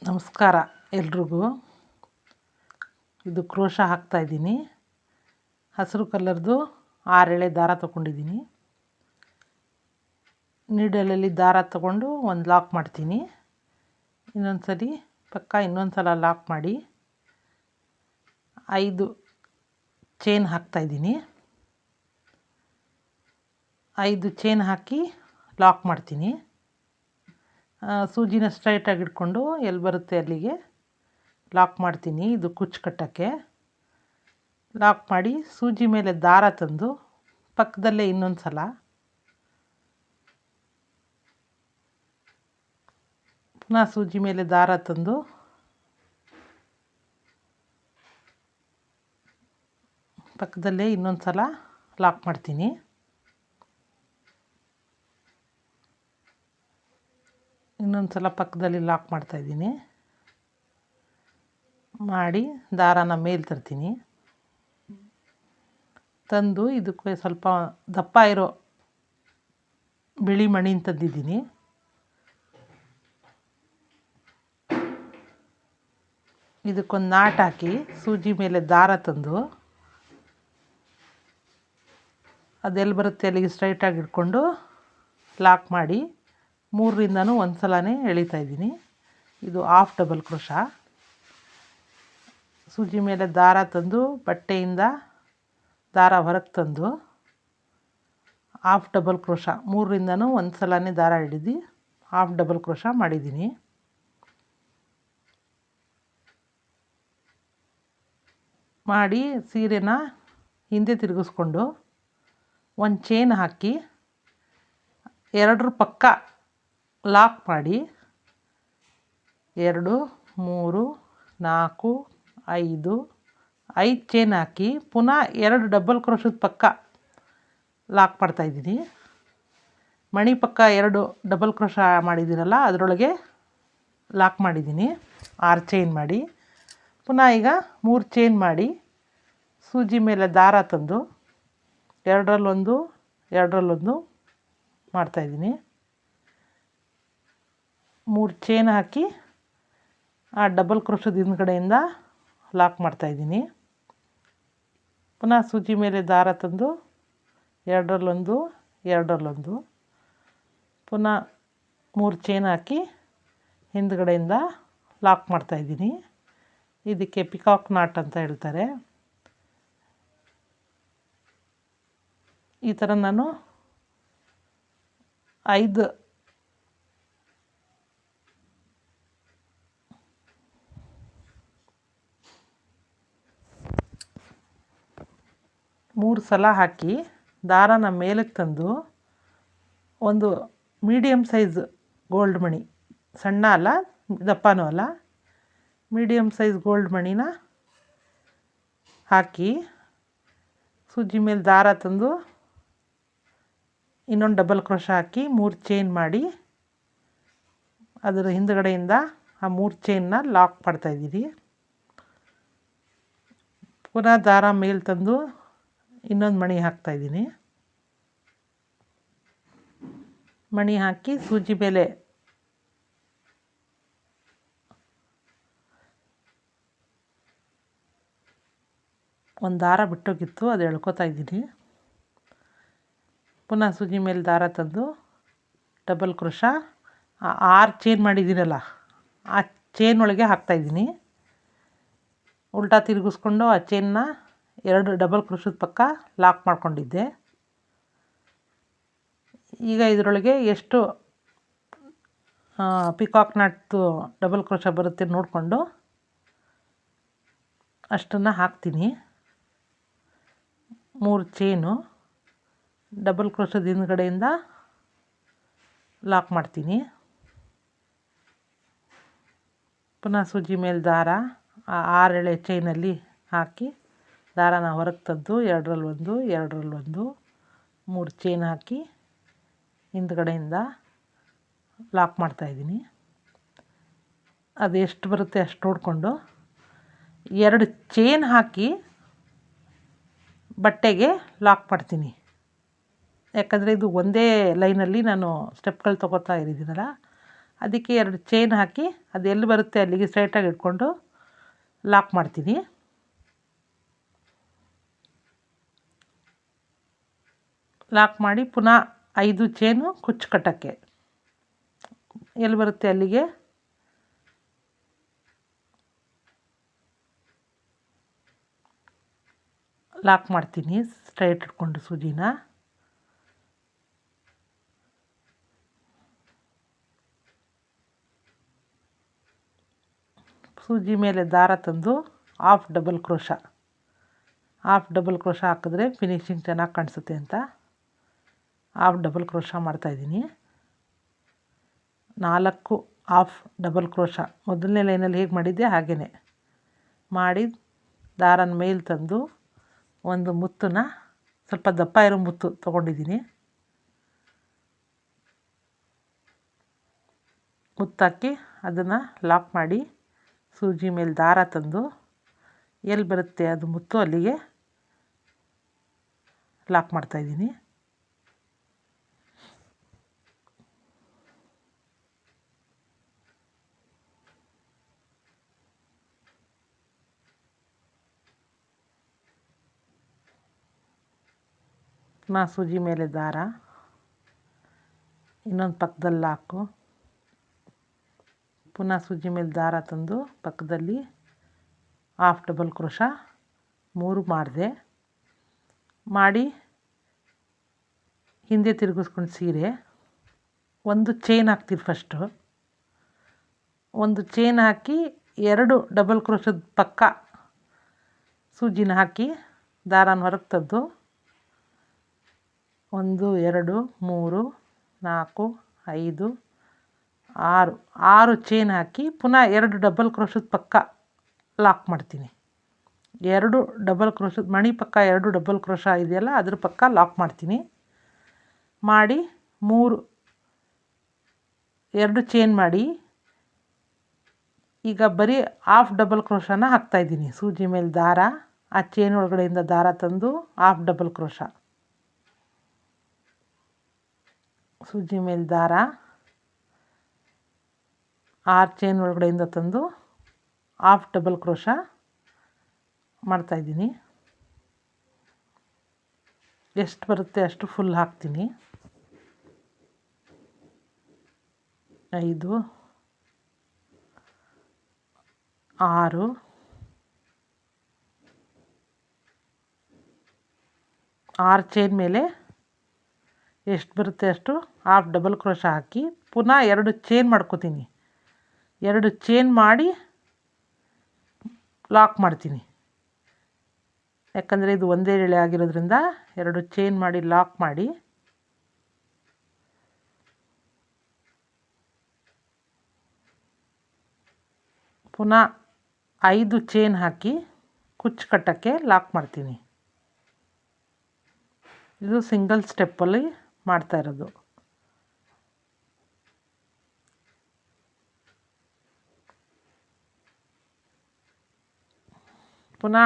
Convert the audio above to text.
ನಮಸ್ಕಾರ ಎಲ್ರಿಗೂ. ಇದು ಕ್ರೋಶ ಹಾಕ್ತಾಯಿದ್ದೀನಿ. ಹಸಿರು ಕಲರ್ದು 6 ಎಳೆ ದಾರ ತೊಗೊಂಡಿದ್ದೀನಿ. ನೀಡಲಲ್ಲಿ ದಾರ ತಗೊಂಡು ಒಂದು ಲಾಕ್ ಮಾಡ್ತೀನಿ. ಇನ್ನೊಂದು ಸಲ ಲಾಕ್ ಮಾಡಿ 5 ಚೈನ್ ಹಾಕ್ತಾಯಿದ್ದೀನಿ. 5 ಚೈನ್ ಹಾಕಿ ಲಾಕ್ ಮಾಡ್ತೀನಿ. ಸೂಜಿನ ಸ್ಟ್ರೈಟಾಗಿ ಇಟ್ಕೊಂಡು ಎಲ್ಲಿ ಬರುತ್ತೆ ಅಲ್ಲಿಗೆ ಲಾಕ್ ಮಾಡ್ತೀನಿ. ಇದು ಕುಚ್ಚು ಕಟ್ಟೋಕ್ಕೆ ಲಾಕ್ ಮಾಡಿ ಸೂಜಿ ಮೇಲೆ ದಾರ ತಂದು ಪಕ್ಕದಲ್ಲೇ ಇನ್ನೊಂದು ಸಲ ಪುನಃ ಸೂಜಿ ಮೇಲೆ ದಾರ ತಂದು ಪಕ್ಕದಲ್ಲೇ ಇನ್ನೊಂದು ಸಲ ಲಾಕ್ ಮಾಡ್ತೀನಿ. ಇನ್ನೊಂದು ಸಲ ಪಕ್ಕದಲ್ಲಿ ಲಾಕ್ ಮಾಡ್ತಾಯಿದ್ದೀನಿ. ಮಾಡಿ ದಾರಾನ ಮೇಲೆ ತರ್ತೀನಿ. ತಂದು ಇದಕ್ಕೆ ಸ್ವಲ್ಪ ದಪ್ಪ ಇರೋ ಬಿಳಿ ಮಣಿನ ತಂದಿದ್ದೀನಿ. ಇದಕ್ಕೊಂದು ನಾಟ್ ಹಾಕಿ ಸೂಜಿ ಮೇಲೆ ದಾರ ತಂದು ಅದೆಲ್ಲಿ ಬರುತ್ತೆ ಅಲ್ಲಿಗೆ ಸ್ಟ್ರೈಟಾಗಿ ಇಟ್ಕೊಂಡು ಲಾಕ್ ಮಾಡಿ 3ರಿಂದನೂ ಒಂದು ಸಲನೇ ಎಳಿತಾ ಇದ್ದೀನಿ. ಇದು ಹಾಫ್ ಡಬಲ್ ಕ್ರೋಶ. ಸೂಜಿ ಮೇಲೆ ದಾರ ತಂದು ಬಟ್ಟೆಯಿಂದ ದಾರ ಹೊರಗೆ ತಂದು ಹಾಫ್ ಡಬಲ್ ಕ್ರೋಶ 3ರಿಂದನೂ ಒಂದು ಸಲನೇ ದಾರ ಹಿಡಿದು ಹಾಫ್ ಡಬಲ್ ಕ್ರೋಶ ಮಾಡಿದ್ದೀನಿ. ಮಾಡಿ ಸೀರೆನ ಹಿಂದೆ ತಿರುಗಿಸ್ಕೊಂಡು ಒಂದು ಚೈನ್ ಹಾಕಿ 2 ಪಕ್ಕ ಲಾಕ್ ಮಾಡಿ 2 3 4 5 ಚೈನ್ ಹಾಕಿ ಪುನಃ 2 ಡಬಲ್ ಕ್ರೋಶದ ಪಕ್ಕ ಲಾಕ್ ಮಾಡ್ತಾಯಿದ್ದೀನಿ. ಮಣಿ ಪಕ್ಕ 2 ಡಬಲ್ ಕ್ರೋಶ ಮಾಡಿದ್ದೀನಲ್ಲ ಅದರೊಳಗೆ ಲಾಕ್ ಮಾಡಿದ್ದೀನಿ. 6 ಚೈನ್ ಮಾಡಿ ಪುನಃ ಈಗ 3 ಚೈನ್ ಮಾಡಿ ಸೂಜಿ ಮೇಲೆ ದಾರ ತಂದು 2ರಲ್ಲೊಂದು ಮಾಡ್ತಾಯಿದ್ದೀನಿ. 3 ಚೈನ್ ಹಾಕಿ ಆ ಡಬಲ್ ಕ್ರೋಶದ ಹಿಂದ್ಗಡೆಯಿಂದ ಲಾಕ್ ಮಾಡ್ತಾಯಿದ್ದೀನಿ. ಪುನಃ ಸೂಜಿ ಮೇಲೆ ದಾರ ತಂದು 2ರಲ್ಲೊಂದು ಪುನಃ 3 ಚೈನ್ ಹಾಕಿ ಹಿಂದ್ಗಡೆಯಿಂದ ಲಾಕ್ ಮಾಡ್ತಾಯಿದ್ದೀನಿ. ಇದಕ್ಕೆ ಪಿಕಾಕ್ ನಾಟ್ ಅಂತ ಹೇಳ್ತಾರೆ. ಈ ಥರ ನಾನು 5 3 ಸಲ ಹಾಕಿ ದಾರನ ಮೇಲಕ್ಕೆ ತಂದು ಒಂದು ಮೀಡಿಯಮ್ ಸೈಜ್ ಗೋಲ್ಡ್ ಮಣಿ, ಸಣ್ಣ ಅಲ್ಲ ದಪ್ಪನೂ ಅಲ್ಲ, ಮೀಡಿಯಮ್ ಸೈಜ್ ಗೋಲ್ಡ್ ಮಣಿನ ಹಾಕಿ ಸೂಜಿ ಮೇಲೆ ದಾರ ತಂದು ಇನ್ನೊಂದು ಡಬಲ್ ಕ್ರೋಶ ಹಾಕಿ 3 ಚೈನ್ ಮಾಡಿ ಅದರ ಹಿಂದುಗಡೆಯಿಂದ ಆ 3 ಚೈನ್ನ ಲಾಕ್ ಮಾಡ್ತಾಯಿದ್ದೀರಿ. ಪುನಃ ದಾರ ಮೇಲೆ ತಂದು ಇನ್ನೊಂದು ಮಣಿ ಹಾಕ್ತಾಯಿದ್ದೀನಿ. ಮಣಿ ಹಾಕಿ ಸೂಜಿ ಮೇಲೆ ಒಂದು ದಾರ ಬಿಟ್ಟೋಗಿತ್ತು, ಅದು ಎಳ್ಕೊತಾ ಇದ್ದೀನಿ. ಪುನಃ ಸೂಜಿ ಮೇಲೆ ದಾರ ತಂದು ಡಬಲ್ ಕ್ರೋಶ 6 ಚೈನ್ ಮಾಡಿದ್ದೀನಲ್ಲ ಆ ಚೈನ್ ಒಳಗೆ ಹಾಕ್ತಾಯಿದ್ದೀನಿ. ಉಲ್ಟಾ ತಿರುಗಿಸ್ಕೊಂಡು ಆ ಚೈನ್ನ 2 ಡಬಲ್ ಕ್ರೋಶದ ಪಕ್ಕ ಲಾಕ್ ಮಾಡ್ಕೊಂಡಿದ್ದೆ. ಈಗ ಇದರೊಳಗೆ ಎಷ್ಟು ಪಿಕಾಕ್ ನಾಟ್ದು ಡಬಲ್ ಕ್ರೋಶ ಬರುತ್ತೆ ನೋಡಿಕೊಂಡು ಅಷ್ಟನ್ನು ಹಾಕ್ತೀನಿ. 3 ಚೈನು ಡಬಲ್ ಕ್ರೋಶದ ಹಿಂದ್ಗಡೆಯಿಂದ ಲಾಕ್ ಮಾಡ್ತೀನಿ. ಪುನಃ ಸೂಜಿ ಮೇಲೆ ದಾರ ಆ 6 ಎಳೆ ಚೈನಲ್ಲಿ ಹಾಕಿ ದಾರನ ಹೊರಗೆ ತಂದು 2ರಲ್ಲೊಂದು 3 ಚೈನ್ ಹಾಕಿ ಹಿಂದ್ಗಡೆಯಿಂದ ಲಾಕ್ ಮಾಡ್ತಾಯಿದ್ದೀನಿ. ಅದು ಎಷ್ಟು ಬರುತ್ತೆ ಅಷ್ಟು ನೋಡಿಕೊಂಡು 2 ಚೈನ್ ಹಾಕಿ ಬಟ್ಟೆಗೆ ಲಾಕ್ ಮಾಡ್ತೀನಿ. ಯಾಕಂದರೆ ಇದು ಒಂದೇ ಲೈನಲ್ಲಿ ನಾನು ಸ್ಟೆಪ್ಗಳು ತೊಗೋತಾ ಇದ್ದೀನಲ್ಲ, ಅದಕ್ಕೆ 2 ಚೈನ್ ಹಾಕಿ ಅದು ಎಲ್ಲಿ ಬರುತ್ತೆ ಅಲ್ಲಿಗೆ ಸ್ಟ್ರೈಟಾಗಿ ಇಟ್ಕೊಂಡು ಲಾಕ್ ಮಾಡ್ತೀನಿ. ಲಾಕ್ ಮಾಡಿ ಪುನಃ 5 ಚೈನು ಕುಚ್ಚು ಕಟ್ಟೋಕ್ಕೆ ಎಲ್ಲಿ ಬರುತ್ತೆ ಅಲ್ಲಿಗೆ ಲಾಕ್ ಮಾಡ್ತೀನಿ ಸ್ಟ್ರೈಟ್ ಇಟ್ಕೊಂಡು ಸೂಜಿನ. ಸೂಜಿ ಮೇಲೆ ದಾರ ತಂದು ಹಾಫ್ ಡಬಲ್ ಕ್ರೋಶ ಹಾಕಿದ್ರೆ ಫಿನಿಶಿಂಗ್ ಚೆನ್ನಾಗಿ ಕಾಣಿಸುತ್ತೆ ಅಂತ ಹಾಫ್ ಡಬಲ್ ಕ್ರೋಶ ಮಾಡ್ತಾಯಿದ್ದೀನಿ. 4 ಹಾಫ್ ಡಬಲ್ ಕ್ರೋಶ ಮೊದಲನೇ ಲೈನಲ್ಲಿ ಹೇಗೆ ಮಾಡಿದ್ದೆ ಹಾಗೇ ಮಾಡಿ ದಾರನ ಮೇಲೆ ತಂದು ಒಂದು ಮುತ್ತನ್ನ ಸ್ವಲ್ಪ ದಪ್ಪ ಇರೋ ಮುತ್ತು ತೊಗೊಂಡಿದ್ದೀನಿ. ಮುತ್ತಾಕಿ ಅದನ್ನು ಲಾಕ್ ಮಾಡಿ ಸೂಜಿ ಮೇಲೆ ದಾರ ತಂದು ಎಲ್ಲಿ ಬರುತ್ತೆ ಅದು ಮುತ್ತು ಅಲ್ಲಿಗೆ ಲಾಕ್ ಮಾಡ್ತಾಯಿದ್ದೀನಿ. ಪುನಃ ಸೂಜಿ ಮೇಲೆ ದಾರ ಇನ್ನೊಂದು ಪಕ್ಕದಲ್ಲಿ ಲಾಕು. ಪುನಃ ಸೂಜಿ ಮೇಲೆ ದಾರ ತಂದು ಪಕ್ಕದಲ್ಲಿ ಹಾಫ್ ಡಬಲ್ ಕ್ರೋಶ 3 ಮಾಡಿದೆ. ಮಾಡಿ ಹಿಂದೆ ತಿರುಗಿಸ್ಕೊಂಡು ಸೀರೆ ಒಂದು ಚೈನ್ ಹಾಕ್ತೀವಿ ಫಸ್ಟು. ಒಂದು ಚೈನ್ ಹಾಕಿ 2 ಡಬಲ್ ಕ್ರೋಶದ ಪಕ್ಕ ಸೂಜಿನ ಹಾಕಿ ದಾರನ ಹೊರಗೆ ತೆಗೆದು 1 2 3 4 5 6 ಚೈನ್ ಹಾಕಿ ಪುನಃ 2 ಡಬಲ್ ಕ್ರೋಶದ ಪಕ್ಕ ಲಾಕ್ ಮಾಡ್ತೀನಿ. 2 ಡಬಲ್ ಕ್ರೋಶದ ಮಣಿ ಪಕ್ಕ 2 ಡಬಲ್ ಕ್ರೋಶ ಇದೆಯಲ್ಲ ಅದ್ರ ಪಕ್ಕ ಲಾಕ್ ಮಾಡ್ತೀನಿ. ಮಾಡಿ 2 ಚೈನ್ ಮಾಡಿ ಈಗ ಬರೀ ಹಾಫ್ ಡಬಲ್ ಕ್ರೋಶನ ಹಾಕ್ತಾಯಿದ್ದೀನಿ. ಸೂಜಿ ಮೇಲೆ ದಾರ ಆ ಚೈನ್ ಒಳಗಡೆಯಿಂದ ದಾರ ತಂದು ಹಾಫ್ ಡಬಲ್ ಕ್ರೋಶ, ಸೂಜಿ ಮೇಲೆ ದಾರ 6 ಚೈನ್ ಒಳಗಡೆಯಿಂದ ತಂದು ಹಾಫ್ ಡಬಲ್ ಕ್ರೋಶ ಮಾಡ್ತಾಯಿದ್ದೀನಿ. ಎಷ್ಟು ಬರುತ್ತೆ ಅಷ್ಟು ಫುಲ್ ಹಾಕ್ತೀನಿ. 5 6 6 ಚೈನ್ ಮೇಲೆ ಎಷ್ಟು ಬರುತ್ತೆ ಅಷ್ಟು ಹಾಫ್ ಡಬಲ್ ಕ್ರೋಶ ಹಾಕಿ ಪುನಃ 2 ಚೈನ್ ಮಾಡ್ಕೋತೀನಿ. 2 ಚೈನ್ ಮಾಡಿ ಲಾಕ್ ಮಾಡ್ತೀನಿ. ಯಾಕಂದರೆ ಇದು ಒಂದೇ ಎಳೆ ಆಗಿರೋದ್ರಿಂದ 2 ಚೈನ್ ಮಾಡಿ ಲಾಕ್ ಮಾಡಿ ಪುನಃ 5 ಚೈನ್ ಹಾಕಿ ಕುಚ್ಚು ಕಟ್ಟೋಕ್ಕೆ ಲಾಕ್ ಮಾಡ್ತೀನಿ. ಇದು ಸಿಂಗಲ್ ಸ್ಟೆಪ್ಪಲ್ಲಿ ಮಾಡ್ತಾ ಇರೋದು. ಪುನಃ